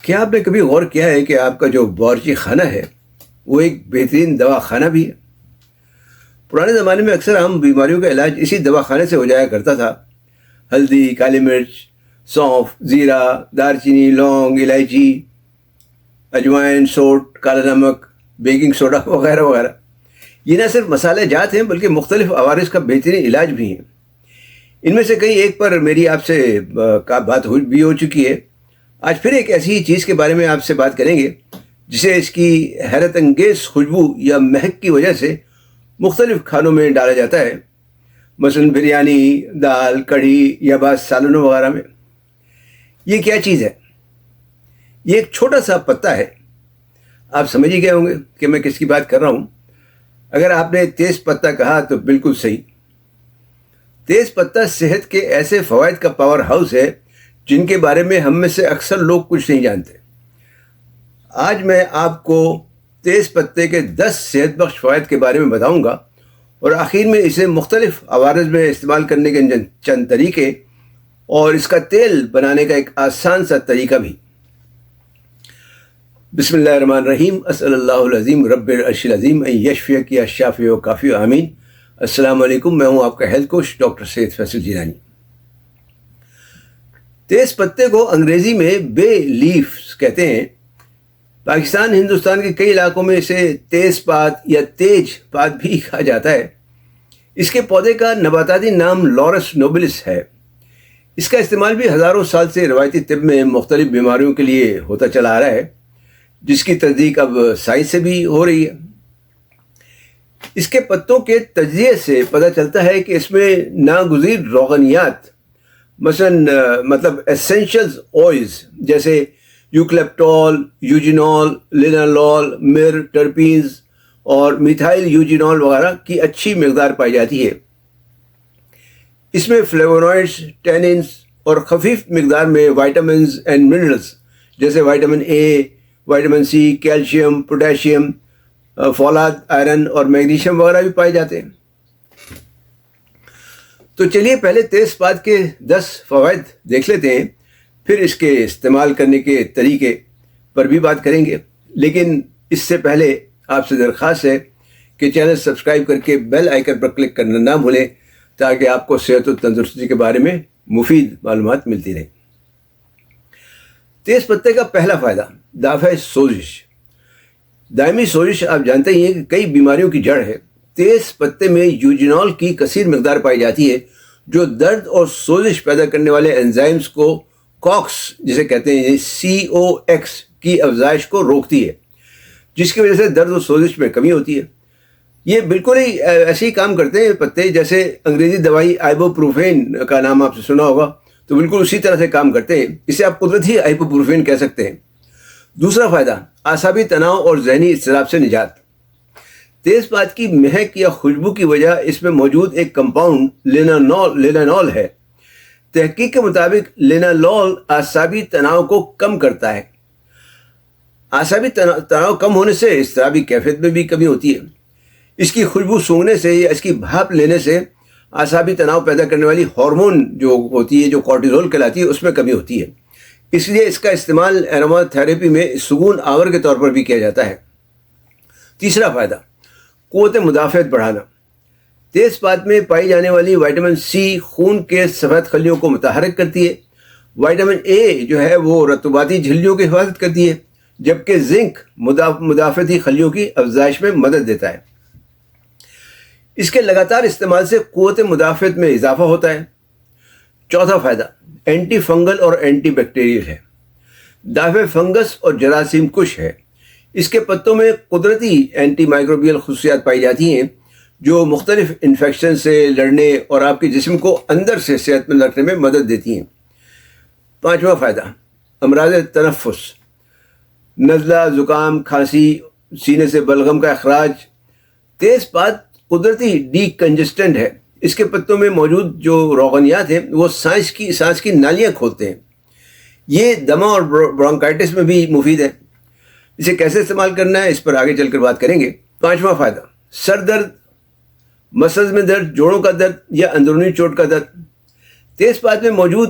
کیا آپ نے کبھی غور کیا ہے کہ آپ کا جو باورچی خانہ ہے وہ ایک بہترین دوا خانہ بھی ہے؟ پرانے زمانے میں اکثر عام بیماریوں کا علاج اسی دوا خانے سے ہو جایا کرتا تھا۔ ہلدی، کالی مرچ، سونف، زیرہ، دار چینی، لونگ، الائچی، اجوائن، سوٹ، کالا نمک، بیکنگ سوڈا وغیرہ وغیرہ، یہ نہ صرف مسالہ جات ہیں بلکہ مختلف عوارض کا بہترین علاج بھی ہیں۔ ان میں سے کئی ایک پر میری آپ سے بات بھی ہو چکی ہے۔ آج پھر ایک ایسی ہی چیز کے بارے میں آپ سے بات کریں گے جسے اس کی حیرت انگیز خوشبو یا مہک کی وجہ سے مختلف کھانوں میں ڈالا جاتا ہے، مثلاً بریانی، دال، کڑھی یا بعض سالنوں وغیرہ میں۔ یہ کیا چیز ہے؟ یہ ایک چھوٹا سا پتا ہے۔ آپ سمجھ ہی گئے ہوں گے کہ میں کس کی بات کر رہا ہوں۔ اگر آپ نے تیز پتہ کہا تو بالکل صحیح۔ تیز پتہ صحت کے ایسے فوائد کا پاور ہاؤس ہے جن کے بارے میں ہم میں سے اکثر لوگ کچھ نہیں جانتے۔ آج میں آپ کو تیز پتے کے 10 صحت بخش فوائد کے بارے میں بتاؤں گا، اور آخر میں اسے مختلف عوارض میں استعمال کرنے کے چند طریقے اور اس کا تیل بنانے کا ایک آسان سا طریقہ بھی۔ بسم اللہ الرحمن الرحیم۔ اسأل اللہ العظیم رب العرش العظیم ان یشفیک یا شافی و کافی آمین۔ السلام علیکم، میں ہوں آپ کا ہیلتھ کوچ ڈاکٹر سید فیصل جیلانی۔ تیز پتے کو انگریزی میں بے لیفز کہتے ہیں۔ پاکستان، ہندوستان کے کئی علاقوں میں اسے تیز پات یا تیج پات بھی کہا جاتا ہے۔ اس کے پودے کا نباتاتی نام لورس نوبلس ہے۔ اس کا استعمال بھی ہزاروں سال سے روایتی طب میں مختلف بیماریوں کے لیے ہوتا چلا آ رہا ہے، جس کی تصدیق اب سائنس سے بھی ہو رہی ہے۔ اس کے پتوں کے تجزیے سے پتہ چلتا ہے کہ اس میں ناگزیر روغنیات، مطلب ایسینشلز آئلز جیسے یوکلپٹول، یوجینول، لینالول، مر، ٹرپینز اور میتھائل یوجینول وغیرہ کی اچھی مقدار پائی جاتی ہے۔ اس میں فلیوونوائڈز، ٹیننز اور خفیف مقدار میں وائٹامنز اینڈ منرلز جیسے vitamin A, vitamin C, calcium, potassium, فولاد، آئرن اور میگنیشیم وغیرہ بھی پائے جاتے ہیں۔ تو چلیے پہلے تیز پات کے 10 فوائد دیکھ لیتے ہیں، پھر اس کے استعمال کرنے کے طریقے پر بھی بات کریں گے۔ لیکن اس سے پہلے آپ سے درخواست ہے کہ چینل سبسکرائب کر کے بیل آئیکن پر کلک کرنا نہ بھولیں تاکہ آپ کو صحت و تندرستی کے بارے میں مفید معلومات ملتی رہیں۔ تیز پتے کا پہلا فائدہ، دافع سوزش۔ دائمی سوزش آپ جانتے ہی ہیں کہ کئی بیماریوں کی جڑ ہے۔ تیز پتے میں یوجینول کی کثیر مقدار پائی جاتی ہے جو درد اور سوزش پیدا کرنے والے انزائمز کو کوکس جسے کہتے ہیں COX کی افزائش کو روکتی ہے، جس کی وجہ سے درد و سوزش میں کمی ہوتی ہے۔ یہ بالکل ہی ایسے ہی کام کرتے ہیں پتے جیسے انگریزی دوائی آئبوپروفین کا نام آپ سے سنا ہوگا، تو بالکل اسی طرح سے کام کرتے ہیں۔ اسے آپ قدرتی آئبوپروفین کہہ سکتے ہیں۔ دوسرا فائدہ، اعصابی تناؤ اور ذہنی اضطراب سے نجات۔ تیز پات کی مہک یا خوشبو کی وجہ اس میں موجود ایک کمپاؤنڈ لینانول ہے۔ تحقیق کے مطابق لینالول اعصابی تناؤ کو کم کرتا ہے۔ اعصابی تناؤ کم ہونے سے اضطرابی کیفیت میں بھی کمی ہوتی ہے۔ اس کی خوشبو سونگھنے سے یا اس کی بھاپ لینے سے اعصابی تناؤ پیدا کرنے والی ہارمون جو ہوتی ہے، جو کورٹیزول کہلاتی ہے، اس میں کمی ہوتی ہے۔ اس لیے اس کا استعمال ایروما تھراپی میں سکون آور کے طور پر بھی کیا جاتا ہے۔ تیسرا فائدہ، قوت مدافعت بڑھانا۔ تیز پات میں پائی جانے والی وائٹامن سی خون کے سفید خلیوں کو متحرک کرتی ہے۔ وائٹامن اے جو ہے وہ رطوباتی جھلیوں کی حفاظت کرتی ہے، جبکہ زنک مدافعتی خلیوں کی افزائش میں مدد دیتا ہے۔ اس کے لگاتار استعمال سے قوت مدافعت میں اضافہ ہوتا ہے۔ چوتھا فائدہ، اینٹی فنگل اور اینٹی بیکٹیریل ہے۔ دافع فنگس اور جراثیم کش ہے۔ اس کے پتوں میں قدرتی اینٹی مائکروبیل خصوصیات پائی جاتی ہیں جو مختلف انفیکشن سے لڑنے اور آپ کے جسم کو اندر سے صحت مند رکھنے میں مدد دیتی ہیں۔ پانچواں فائدہ، امراض تنفس، نزلہ، زکام، کھانسی، سینے سے بلغم کا اخراج۔ تیز پات قدرتی ڈی کنجسٹنٹ ہے۔ اس کے پتوں میں موجود جو روغنیات ہیں وہ سانس کی نالیاں کھولتے ہیں۔ یہ دمہ اور برونکائٹس میں بھی مفید ہے۔ اسے کیسے استعمال کرنا ہے اس پر آگے چل کر بات کریں گے۔ پانچواں فائدہ، سر درد، مسلز میں درد، جوڑوں کا درد یا اندرونی چوٹ کا درد۔ تیز پات میں موجود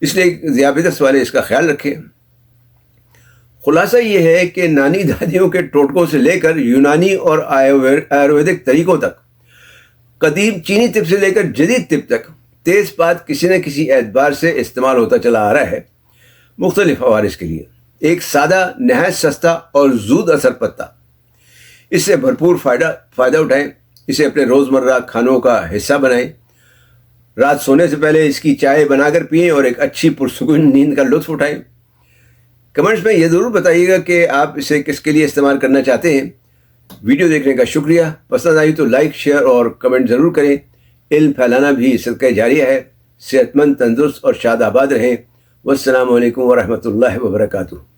اس لیے ذیابیطس والے اس کا خیال رکھیں۔ خلاصہ یہ ہے کہ نانی دادیوں کے ٹوٹکوں سے لے کر یونانی اور آیورویدک طریقوں تک، قدیم چینی طب سے لے کر جدید طب تک، تیز پات کسی نہ کسی اعتبار سے استعمال ہوتا چلا آ رہا ہے مختلف عوارض کے لیے۔ ایک سادہ، نہایت سستا اور زود اثر پتہ۔ اس سے بھرپور فائدہ اٹھائیں، اسے اپنے روزمرہ کھانوں کا حصہ بنائیں، رات سونے سے پہلے اس کی چائے بنا کر پئیں اور ایک اچھی پرسکون نیند کا لطف اٹھائیں۔ کمنٹس میں یہ ضرور بتائیے گا کہ آپ اسے کس کے لیے استعمال کرنا چاہتے ہیں۔ ویڈیو دیکھنے کا شکریہ۔ پسند آئی تو لائک، شیئر اور کمنٹ ضرور کریں۔ علم پھیلانا بھی صدقہ جاریہ ہے۔ صحت مند، تندرست اور شاد آباد رہیں۔ والسلام علیکم ورحمۃ اللہ وبرکاتہ۔